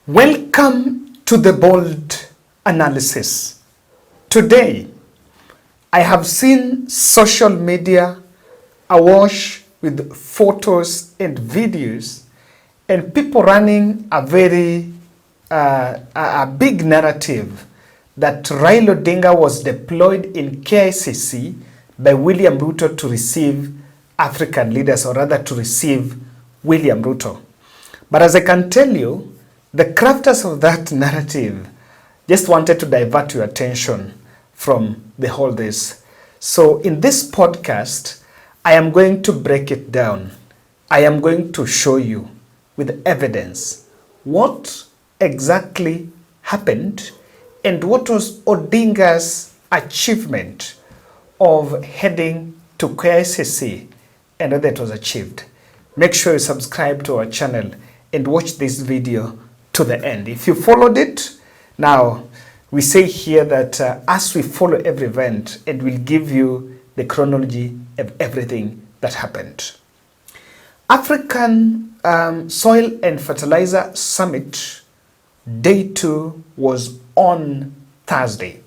Welcome to the bold analysis. Today, I have seen social media awash with photos and videos and people running a very big narrative that RAILA Odinga was deployed in KICC by William Ruto to receive African leaders, or rather to receive William Ruto. But as I can tell you, the crafters of that narrative just wanted to divert your attention from the whole this. So in this podcast, I am going to break it down. I am going to show you with evidence what exactly happened and what was Odinga's achievement of heading to KICC and whether it was achieved. Make sure you subscribe to our channel and watch this video to the end. If you followed it, now we say here that as we follow every event, it will give you the chronology of everything that happened. African Soil and Fertilizer Summit Day 2 was on Thursday.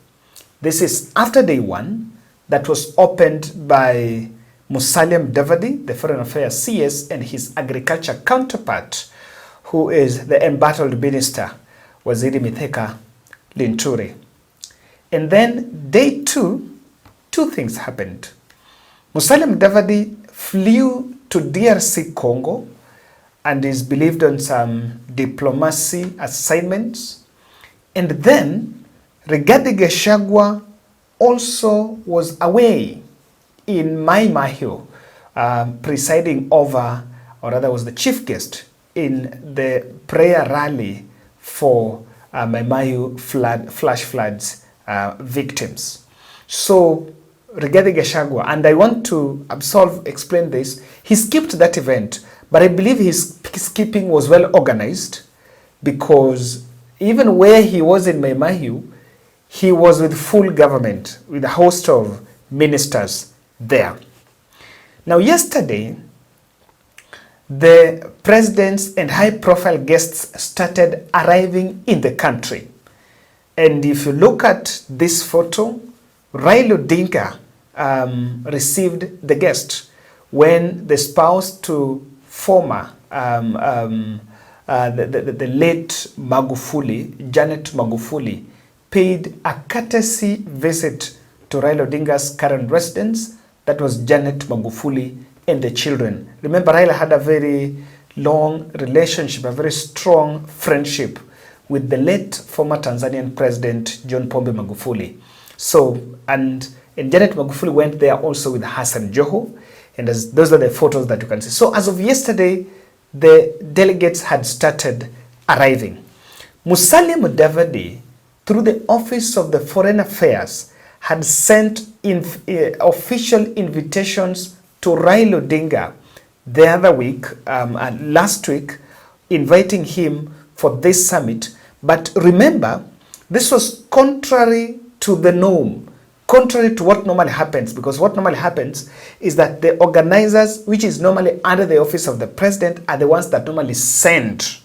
This is after day 1 that was opened by Musalia Mudavadi, the Foreign Affairs CS, and his agriculture counterpart, who is the embattled minister, Waziri Mithika Linturi. And then day 2, two things happened. Musalia Mudavadi flew to DRC Congo and is believed on some diplomacy assignments. And then Rigathi Gachagua also was away in Mai Mahiu, presiding over, or rather was the chief guest in the prayer rally for Mai Mahiu flash floods victims. So Rigathi Gachagua, and I want to explain this, he skipped that event, but I believe his skipping was well organized, because even where he was in Mai Mahiu, he was with full government, with a host of ministers there. Now yesterday, the presidents and high-profile guests started arriving in the country. And if you look at this photo, RAILA Odinga received the guest when the spouse to former, the late Magufuli, Janet Magufuli, paid a courtesy visit to RAILA Odinga's current residence. That was Janet Magufuli and the children. Remember, RAILA had a very long relationship, a very strong friendship with the late former Tanzanian president, John Pombe Magufuli. So, and Janet Magufuli went there also with Hassan Joho, and those are the photos that you can see. So as of yesterday, the delegates had started arriving. Musalia Mudavadi, through the Office of the Foreign Affairs, had sent official invitations to RAILA Odinga the other week, and last week, inviting him for this summit. But remember, this was contrary to the norm, contrary to what normally happens, because what normally happens is that the organizers, which is normally under the office of the president, are the ones that normally send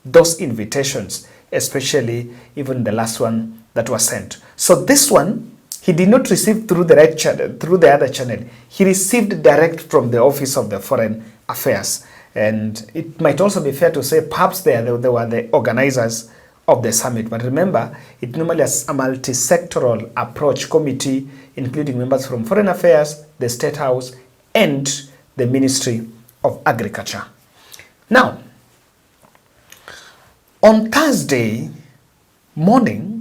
those invitations, especially even the last one that was sent. So this one, he did not receive through the right channel, through the other channel. He received direct from the Office of the Foreign Affairs. And it might also be fair to say perhaps they were the organizers of the summit. But remember, it normally has a multi-sectoral approach committee, including members from Foreign Affairs, the State House, and the Ministry of Agriculture. Now, on Thursday morning,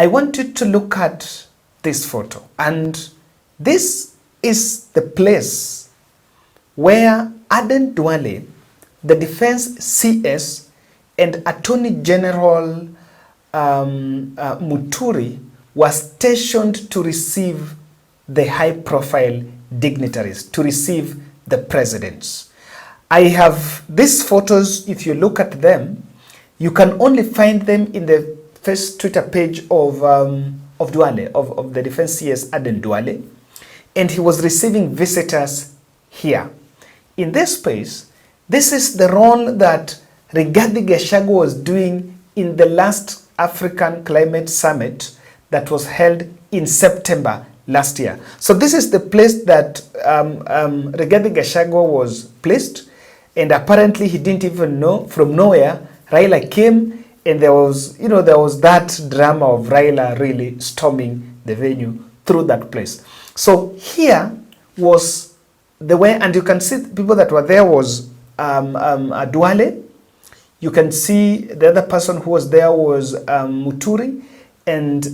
I wanted to look at this photo, and this is the place where Aden Duale, the Defense CS, and Attorney General Muturi was stationed to receive the high-profile dignitaries, to receive the presidents. I have these photos. If you look at them, you can only find them in the first Twitter page of Duale, of the Defense CS Aden Duale, and he was receiving visitors here. In this space, this is the role that Rigathi Gachagua was doing in the last African Climate Summit that was held in September last year. So this is the place that Rigathi Gachagua was placed, and apparently he didn't even know. From nowhere, Raila came, and there was that drama of Raila really storming the venue through that place. So here was the way, and you can see people that were there was Duale. You can see the other person who was there was Muturi, and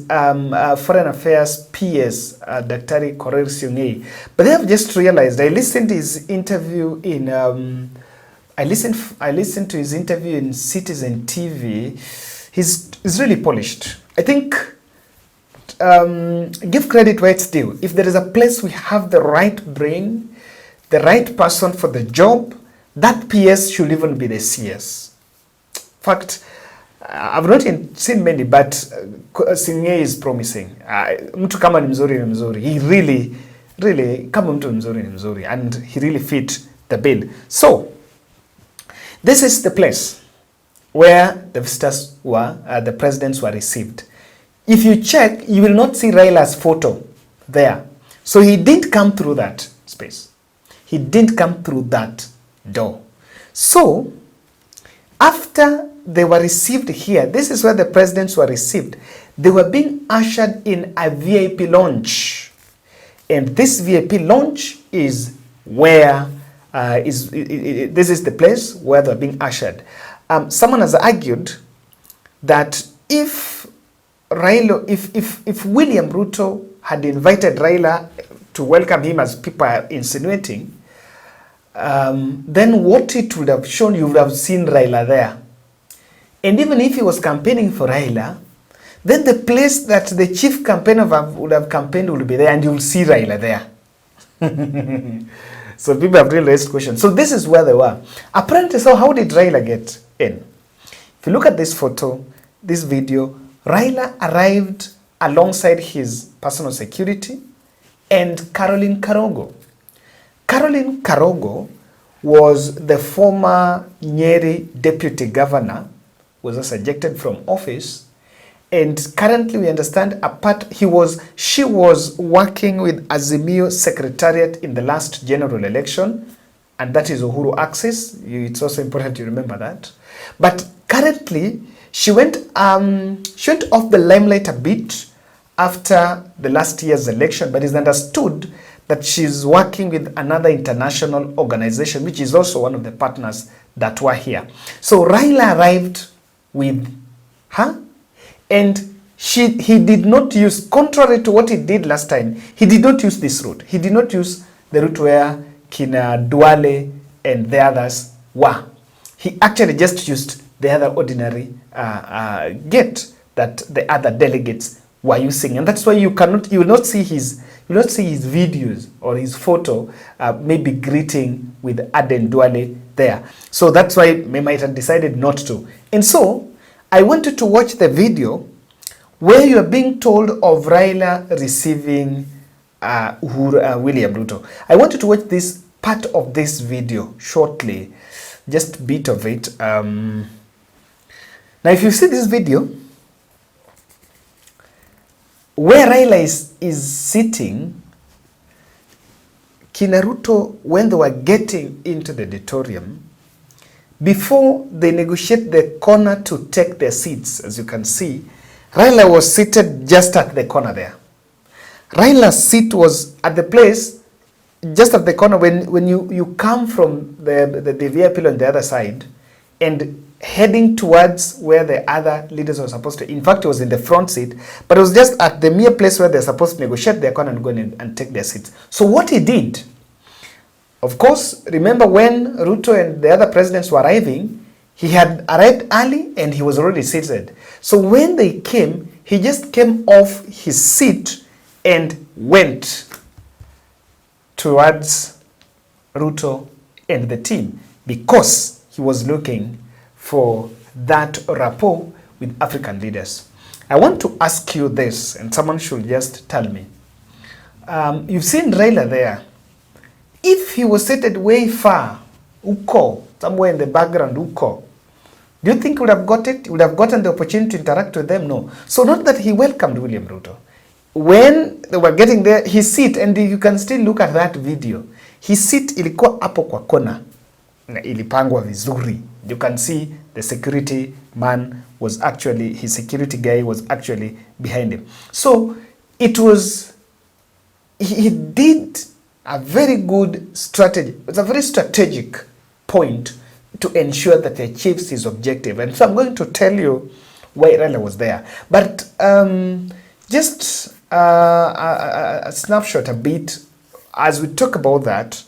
Foreign Affairs PS, Dr. Korir Siong'ei. But they have just realized, I listened to his interview in, I listened to his interview in Citizen TV. He's really polished. I think, give credit where it's due. If there is a place we have the right brain, the right person for the job, that PS should even be the CS. In fact, I've not seen many, but Siong'ei is promising. Mtu kama ni mzuri ni mzuri. He really, kama mtu mzuri ni mzuri. And he really fit the bill. So, this is the place where the visitors were, the presidents were received. If you check, you will not see Raila's photo there. So he didn't come through that space. He didn't come through that door. So, after they were received here, this is where the presidents were received. They were being ushered in a VIP lounge. And this VIP lounge is where, this is the place where they're being ushered. Someone has argued that if Raila, if William Ruto had invited Raila to welcome him, as people are insinuating, then what it would have shown, you would have seen Raila there. And even if he was campaigning for Raila, then the place that the chief campaigner would have campaigned will be there, and you'll see Raila there. So people have really raised questions. So this is where they were. Apparently, so how did Raila get in? If you look at this photo, this video, Raila arrived alongside his personal security and Caroline Karogo. Caroline Karogo was the former Nyeri deputy governor, was ejected from office, and currently we understand she was working with Azimio Secretariat in the last general election, and that is Uhuru Axis. It's also important to remember that. But currently she went off the limelight a bit after the last year's election, but it's understood that she's working with another international organization, which is also one of the partners that were here. So Raila arrived with her, and he did not use, contrary to what he did last time, he did not use this route. He did not use the route where Kina Duale and the others were. He actually just used the other ordinary gate that the other delegates were using, and that's why you will not see his videos or his photo maybe greeting with Aden Duale there. So that's why they might have decided not to. And so I wanted to watch the video where you are being told of Raila receiving William Ruto. I wanted to watch this part of this video shortly, just a bit of it. Now if you see this video, where Raila is sitting, Kina Ruto, when they were getting into the auditorium, before they negotiate the corner to take their seats, as you can see, Raila was seated just at the corner there. Raila's seat was at the place just at the corner when you come from the VIP on the other side and heading towards where the other leaders were supposed to. In fact, it was in the front seat, but it was just at the mere place where they're supposed to negotiate their corner and go in and take their seats. So what he did, of course, remember when Ruto and the other presidents were arriving, he had arrived early and he was already seated. So when they came, he just came off his seat and went towards Ruto and the team because he was looking for that rapport with African leaders. I want to ask you this, and someone should just tell me. You've seen Raila there. If he was seated way far, Uko, somewhere in the background, Uko, Do you think he would have got it? He would have gotten the opportunity to interact with them? No. So not that he welcomed William Ruto. When they were getting there, his seat, and you can still look at that video, his seat ilikuwa hapo kwa kona. Ilipangwa vizuri. You can see the security man was actually, his security guy was actually behind him. So it was, he did a very good strategy. It's a very strategic point to ensure that he achieves his objective. And so I'm going to tell you why RAILA was there. But just a snapshot a bit, as we talk about that,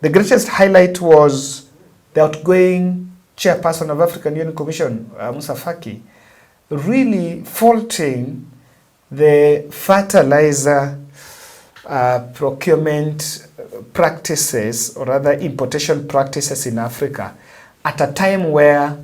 the greatest highlight was the outgoing chairperson of African Union Commission, Musa Faki, really faulting the fertilizer procurement practices, or rather importation practices in Africa, at a time where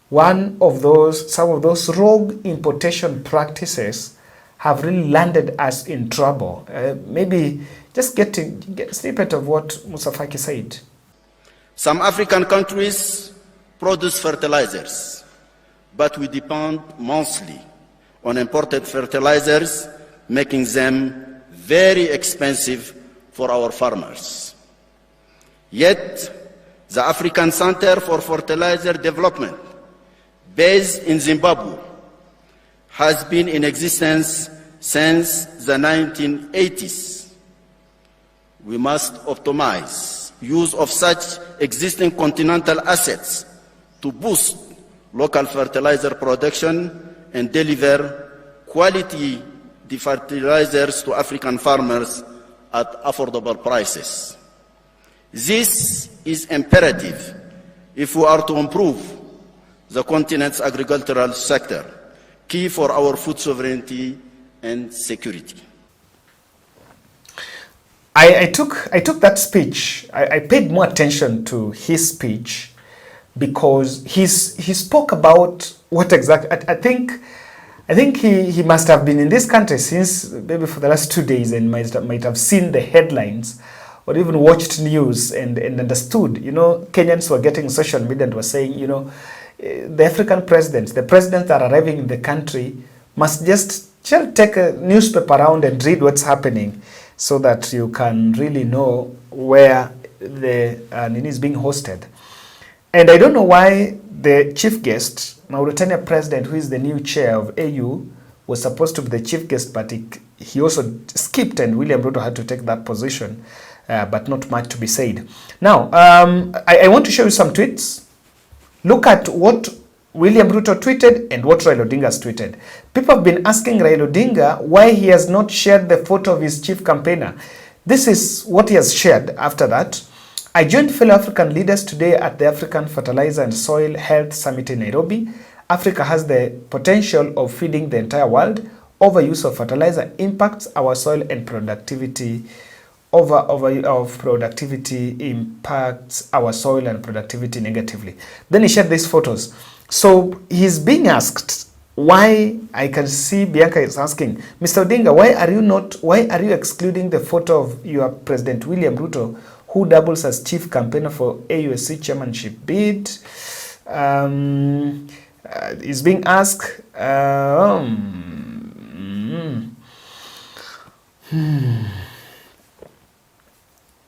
some of those rogue importation practices have really landed us in trouble. Maybe just get a snippet of what Musa Faki said. Some African countries produce fertilizers, but we depend mostly on imported fertilizers, making them very expensive for our farmers. Yet, the African Center for Fertilizer Development, based in Zimbabwe, has been in existence since the 1980s. We must optimize use of such existing continental assets to boost local fertilizer production and deliver quality fertilizers to African farmers at affordable prices. This is imperative if we are to improve the continent's agricultural sector, key for our food sovereignty and security. I took that speech. I paid more attention to his speech because he spoke about what exactly. I think he must have been in this country since maybe for the last 2 days and might have seen the headlines or even watched news and understood. You know, Kenyans were getting social media and were saying, you know, the African presidents, the presidents that are arriving in the country must just take a newspaper around and read what's happening so that you can really know where the Nini is being hosted. And I don't know why the chief guest, Mauritania president, who is the new chair of AU, was supposed to be the chief guest, but he also skipped, and William Ruto had to take that position, but not much to be said. Now, I want to show you some tweets. Look at what William Ruto tweeted and what Raila Odinga has tweeted. People have been asking Raila Odinga why he has not shared the photo of his chief campaigner. This is what he has shared after that. I joined fellow African leaders today at the African Fertilizer and Soil Health Summit in Nairobi. Africa has the potential of feeding the entire world. Overuse of fertilizer impacts our soil and productivity. Of productivity impacts our soil and productivity negatively. Then he shared these photos. So he's being asked why. I can see Bianca is asking, Mr. Odinga, why are you excluding the photo of your President William Ruto, who doubles as chief campaigner for AUC chairmanship bid? Is being asked.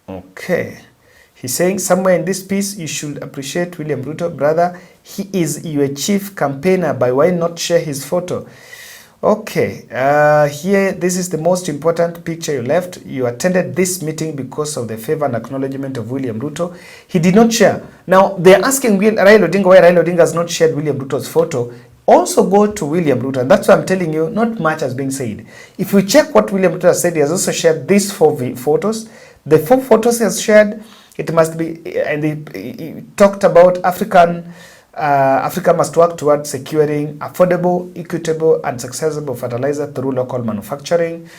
Okay. He's saying somewhere in this piece, you should appreciate William Ruto, brother. He is your chief campaigner, but why not share his photo? Okay. Here, this is the most important picture you left. You attended this meeting because of the favor and acknowledgement of William Ruto. He did not share. Now, they're asking Raila Odinga why Raila Odinga has not shared William Ruto's photo. Also go to William Ruto, and that's why I'm telling you, not much has been said. If you check what William Ruto has said, he has also shared these 4 photos. The 4 photos he has shared, it must be, and he talked about Africa must work towards securing affordable, equitable, and accessible fertilizer through local manufacturing,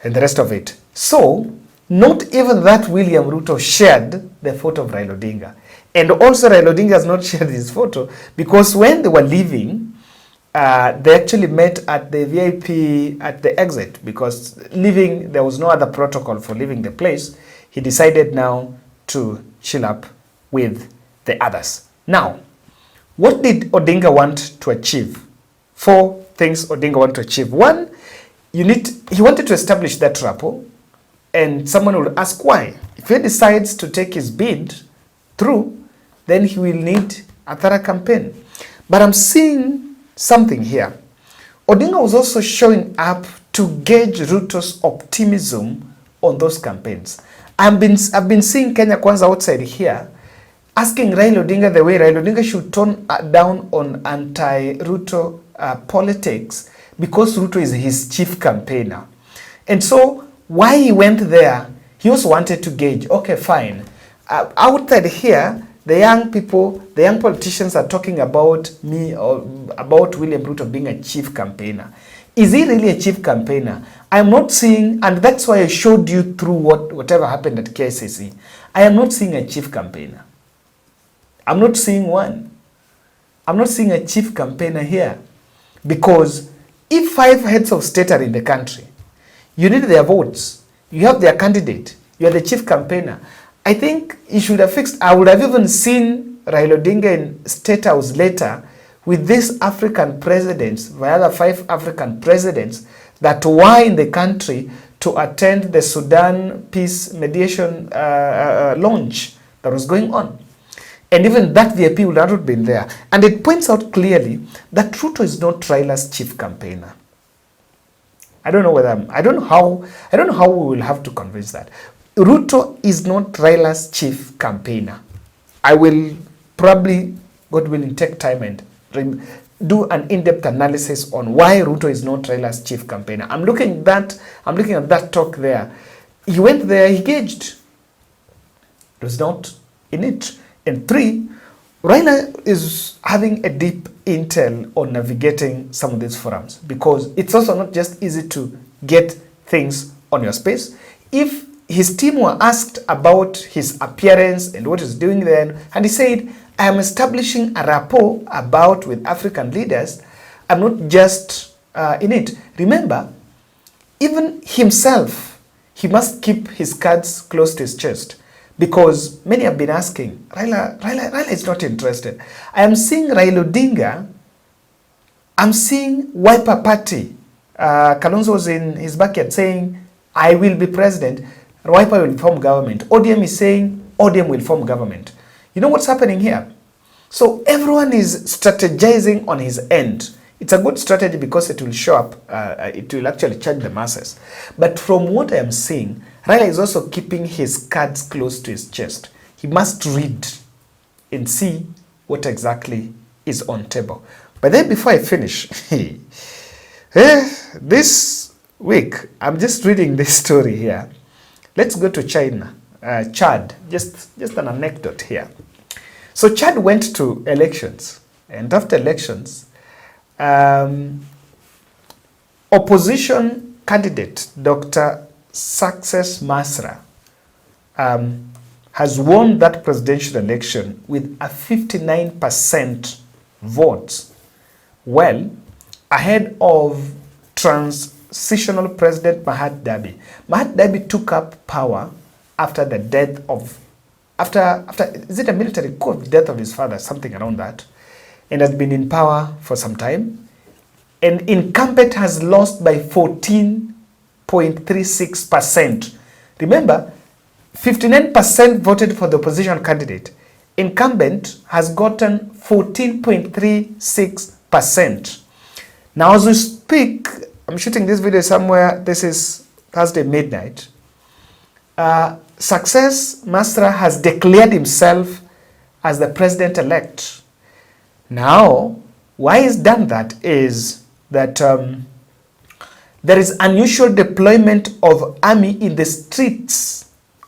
and the rest of it. So, not even that William Ruto shared the photo of Raila Odinga. And also Raila Odinga has not shared his photo because when they were leaving, they actually met at the VIP at the exit because there was no other protocol for leaving the place. He decided now to chill up with the others. Now, What did Odinga want to achieve? 4 things Odinga wanted to achieve. One, he wanted to establish that rapport, and someone will ask why. If he decides to take his bid through, then he will need a thorough campaign. But I'm seeing something here. Odinga was also showing up to gauge Ruto's optimism on those campaigns. I've been seeing Kenya Kwanza outside here asking Raila Odinga the way Raila Odinga should tone down on anti-Ruto politics because Ruto is his chief campaigner. And so why he went there, he also wanted to gauge, okay, fine. Outside here, the young people, the young politicians are talking about me or about William Ruto being a chief campaigner. Is he really a chief campaigner? I'm not seeing, and that's why I showed you through whatever happened at KICC. I am not seeing a chief campaigner. I'm not seeing one. I'm not seeing a chief campaigner here. Because if 5 heads of state are in the country, you need their votes, you have their candidate, you are the chief campaigner. I think you should have fixed, I would have even seen Raila Odinga in State House later with these African presidents, the other 5 African presidents that were in the country to attend the Sudan peace mediation launch that was going on. And even that VIP would not have been there. And it points out clearly that Ruto is not Raila's chief campaigner. I don't know how we will have to convince that. Ruto is not Raila's chief campaigner. I will probably, God willing, take time and do an in-depth analysis on why Ruto is not Raila's chief campaigner. I'm looking at that talk there. He went there, he gauged. It was not in it. And 3, Raila is having a deep intel on navigating some of these forums because it's also not just easy to get things on your space. If his team were asked about his appearance and what he's doing there, and he said, I am establishing a rapport with African leaders. I'm not just in it. Remember, even himself, he must keep his cards close to his chest. Because many have been asking, Raila is not interested. I am seeing Raila Odinga, I'm seeing Wiper Party. Kalonzo was in his backyard saying, I will be president, Wiper will form government. ODM is saying, ODM will form government. You know what's happening here? So everyone is strategizing on his end. It's a good strategy because it will show up, it will actually charge the masses. But from what I am seeing, Raila is also keeping his cards close to his chest. He must read and see what exactly is on table. But then before I finish, this week, I'm just reading this story here. Let's go to China, Chad, just an anecdote here. So Chad went to elections, and after elections, opposition candidate, Dr. Success Masra, has won that presidential election with a 59% votes, well ahead of transitional president Mahatma Gandhi. Mahatma Gandhi took up power after the death of, is it a military coup, the death of his father, something around that, and has been in power for some time. And Incumbent has lost by 14.36%. Remember, 59% voted for the opposition candidate. Incumbent has gotten 14.36%. Now as we speak, I'm shooting this video somewhere, this is Thursday midnight. Success Masra has declared himself as the president-elect. Now, why he's done that is that there is unusual deployment of army in the streets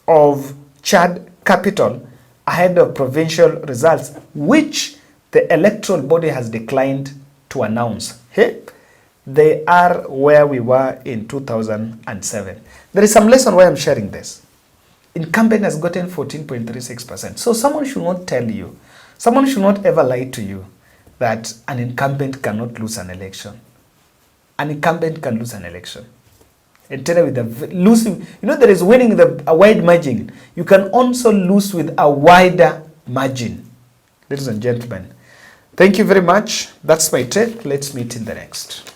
of Chad capital ahead of provincial results, which the electoral body has declined to announce. Hey, they are where we were in 2007. There is some lesson why I'm sharing this. Incumbent has gotten 14.36%. So someone should not tell you, someone should not ever lie to you that an incumbent cannot lose an election. An incumbent can lose an election. And tell you with the losing, you know, there is winning with a wide margin. You can also lose with a wider margin. Ladies and gentlemen, Thank you very much. That's my take. Let's meet in the next.